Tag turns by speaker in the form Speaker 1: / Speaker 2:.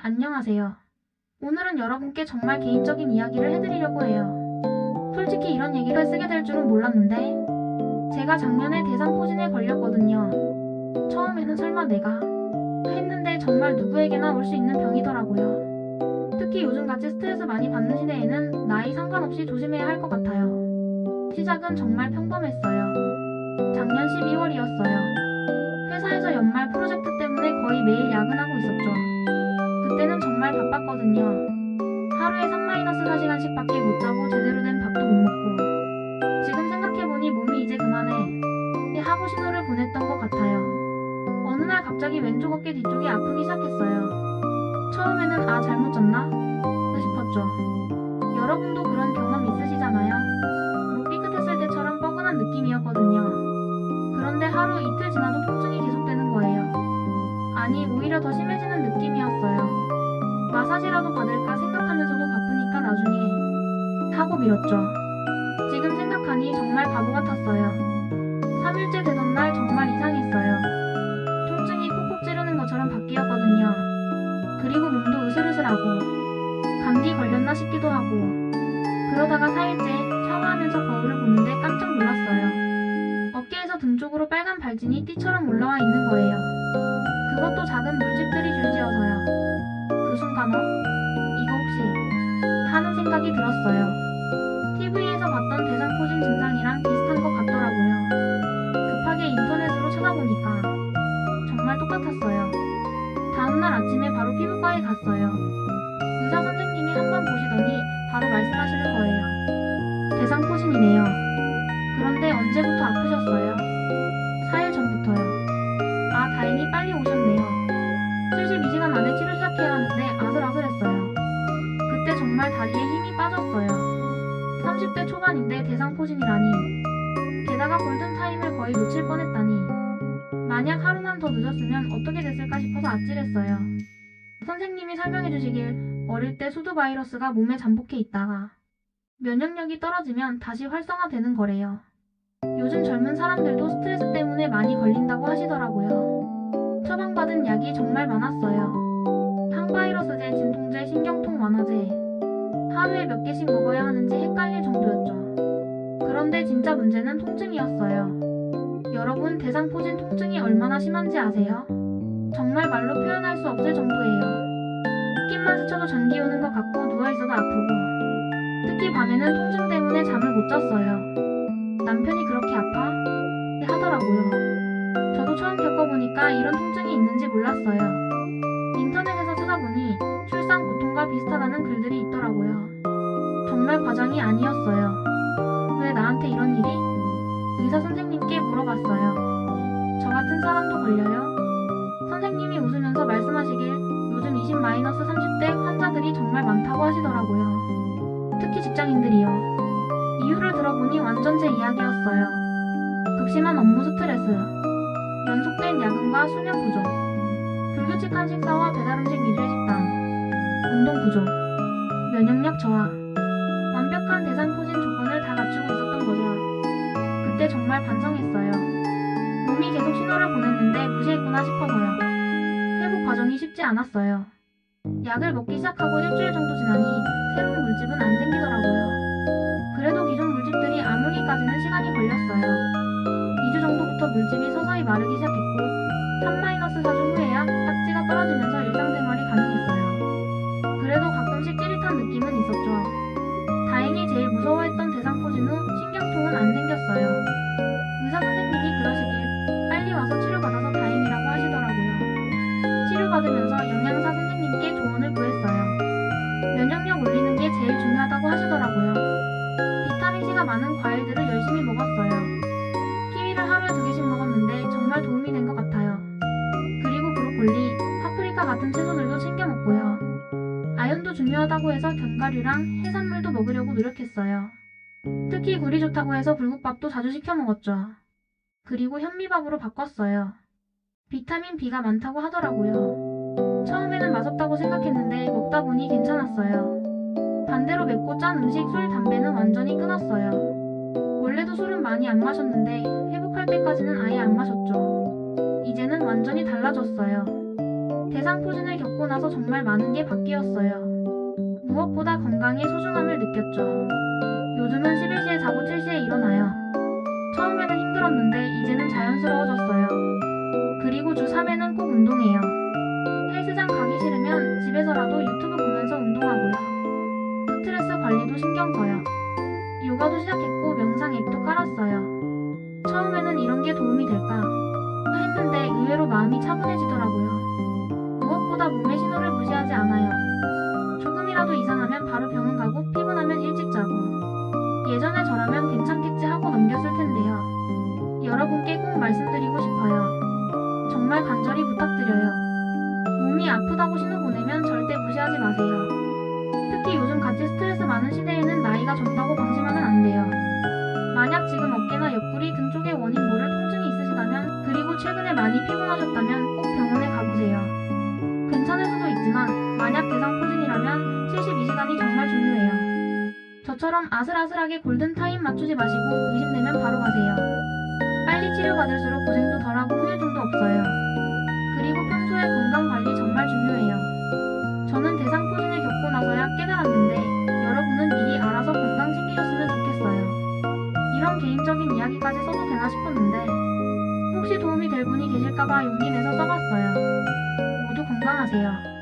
Speaker 1: 안녕하세요. 오늘은 여러분께 정말 개인적인 이야기를 해드리려고 해요. 솔직히 이런 얘기를 쓰게 될 줄은 몰랐는데 제가 작년에 대상포진에 걸렸거든요. 처음에는 설마 내가 했는데 정말 누구에게나 올 수 있는 병이더라고요. 특히 요즘같이 스트레스 많이 받는 시대에는 나이 상관없이 조심해야 할 것 같아요. 시작은 정말 평범했어요. 작년 12월이었어요. 회사에서 연말 프로젝트 때문에 거의 매일 야근하고 있었죠. 그때는 정말 바빴거든요. 하루에 3-4시간씩밖에 못 자고 제대로 된 밥도 못 먹고. 지금 생각해보니 몸이 이제 그만해 하고 신호를 보냈던 것 같아요. 어느 날 갑자기 왼쪽 어깨 뒤쪽이 아프기 시작했어요. 처음에는 잘못 잤나? 싶었죠. 여러분도 그런 경험 있으시잖아요. 목 삐끗했을 때처럼 뻐근한 느낌이었거든요. 그런데 하루 이틀 지나도 통증이 계속되는 거예요. 아니, 오히려 더 심해지는 느낌이었어요. 마사지라도 받을까 생각하면서도 바쁘니까 나중에 하고 미뤘죠. 지금 생각하니 정말 바보 같았어요. 3일째 되던 날 정말 이상했어요. 통증이 콕콕 찌르는 것처럼 바뀌었거든요. 그리고 몸도 으슬으슬하고 감기 걸렸나 싶기도 하고. 그러다가 4일째 샤워하면서 거울을 보는데 깜짝 놀랐어요. 어깨에서 등 쪽으로 빨간 발진이 띠처럼 올라와 있는 거예요. 그것도 작은 물집들이 줄지어서요. 그 순간 이거 혹시 하는 생각이 들었어요. TV에서 봤던 대상포진 증상이랑 비슷한 것 같더라고요. 급하게 인터넷으로 찾아보니까 정말 똑같았어요. 다음날 아침에 바로 피부과에 갔어요. 의사 선생님이 한번 보시더니 바로 말씀하시는 거예요. 대상포진이네요. 그런데 언제부터 아프셨어요? 4일 전부터요. 다행히 빨리 오셨네요. 72시간 안에 치료 시작해야 하는데 아슬아슬했어요. 그때 정말 다리에 힘이 빠졌어요. 30대 초반인데 대상포진이라니. 게다가 골든타임을 거의 놓칠 뻔했다니. 만약 하루만 더 늦었으면 어떻게 됐을까 싶어서 아찔했어요. 선생님이 설명해 주시길 어릴 때 수두 바이러스가 몸에 잠복해 있다가 면역력이 떨어지면 다시 활성화되는 거래요. 요즘 젊은 사람들도 스트레스 때문에 많이 걸린다고 하시더라고요. 처방받은 약이 정말 많았어요. 항바이러스제, 진통제, 신경통 완화제. 하루에 몇 개씩 먹어야 하는지 헷갈릴 정도였죠. 그런데 진짜 문제는 통증이었어요. 여러분, 대상포진 통증이 얼마나 심한지 아세요? 정말 말로 표현할 수 없을 정도예요. 느낌만 스쳐도 전기 오는 것 같고 누워있어도 아프고. 특히 밤에는 통증 때문에 잠을 못 잤어요. 남편이 그렇게 아파? 하더라고요. 저도 처음 겪어보니까 이런 통증이 있는지 몰랐어요. 인터넷에서 찾아보니 출산 고통과 비슷하다는 글들이 있더라고요. 정말 과장이 아니었어요. 왜 나한테 이런 일이? 의사 선생님께 물어봤어요. 저 같은 사람도 걸려요? 선생님이 웃으면서 말씀하시길 요즘 20-30대 환자들이 정말 많다고 하시더라고요. 특히 직장인들이요. 이유를 들어보니 완전 제 이야기였어요. 극심한 업무 스트레스, 연속된 야근과 수면 부족, 불규칙한 식사와 배달음식 위주의 식단, 운동 부족, 면역력 저하, 완벽한 대상포진 조건을 다 갖추고 있었던 거죠. 그때 정말 반성했어요. 몸이 계속 신호를 보냈는데 무시했구나 싶어서요. 회복 과정이 쉽지 않았어요. 약을 먹기 시작하고 일주일 정도 지나니 새로운 물집은 안 생기더라고요. 그래도 기존 물집들이 아물기까지는 시간이 걸렸어요. 2주 정도부터 물집이 서서히 마르기 시작했고 3-4주 후에야 딱지가 떨어지면서 일상생활이 가능했어요. 그래도 가끔씩 찌릿한 느낌은 있었죠. 다행히 제일 무서워했던 대상포진 후 신경통은 안 생겼어요. 의사 선생님이 그러시길 빨리 와서 치료받아서 다행이라고 하시더라고요. 치료받으면서 영양사 선생님께 조언을 구했어요. 면역력 올리는 게 제일 중요하다고 하시더라고요. 비타민C가 많은 과일들을 열심히 먹었어요. 키위를 하루에 2개씩 먹었는데 정말 도움이 된 것 같아요. 그리고 브로콜리, 파프리카 같은 채소들도 챙겨 먹고요. 아연도 중요하다고 해서 견과류랑 해산물도 먹으려고 노력했어요. 특히 굴이 좋다고 해서 불국밥도 자주 시켜 먹었죠. 그리고 현미밥으로 바꿨어요. 비타민 B가 많다고 하더라고요. 처음에는 맛없다고 생각했는데 먹다 보니 괜찮았어요. 반대로 맵고 짠 음식, 술, 담배는 완전히 끊었어요. 원래도 술은 많이 안 마셨는데 회복할 때까지는 아예 안 마셨죠. 이제는 완전히 달라졌어요. 대상포진을 겪고 나서 정말 많은 게 바뀌었어요. 무엇보다 건강의 소중함을 느꼈죠. 요즘은 11시에 자고 7시에 일어나요. 처음에는 힘들었는데 이제는 자연스러워졌어요. 그리고 주 3회는 꼭 운동해요. 헬스장 가기 싫으면 집에서라도 유튜브 보면서 운동하고요. 스트레스 관리도 신경 써요. 요가도 시작했고 명상 앱도 깔았어요. 처음에는 이런 게 도움이 될까 했는데 의외로 마음이 차분해지더라고요. 무엇보다 몸의 신호를 무시하지 않아요. 조금이라도 이상하면 바로 병원 가고 피곤하면 일찍 자고. 예전에 저라면 괜찮겠지 하고 넘겼을 텐데요. 여러분께 꼭 말씀드리고 싶어요. 정말 간절히 부탁드려요. 몸이 아프다고 신호 보내면 절대 무시하지 마세요. 특히 요즘 같이 스트레스 많은 시대에는 나이가 젊다고 방심하면 안 돼요. 만약 지금 어깨나 옆구리 등 쪽에 원인 모를 통증이 있으시다면 그리고 최근에 많이 피곤하셨다면 꼭 병원에 가보세요. 괜찮을 수도 있지만 만약 대상포진이라면 72시간이 정말 중요해요. 저처럼 아슬아슬하게 골든타임 맞추지 마시고 의심되면 바로 가세요. 빨리 치료받을수록 고생도 덜하고 후유증도 없어요. 그리고 평소에 건강관리 정말 중요해요. 저는 대상포진을 겪고 나서야 깨달았는데 여러분은 미리 알아서 건강 챙기셨으면 좋겠어요. 이런 개인적인 이야기까지 써도 되나 싶었는데 혹시 도움이 될 분이 계실까봐 용기 내서 써봤어요. 모두 건강하세요.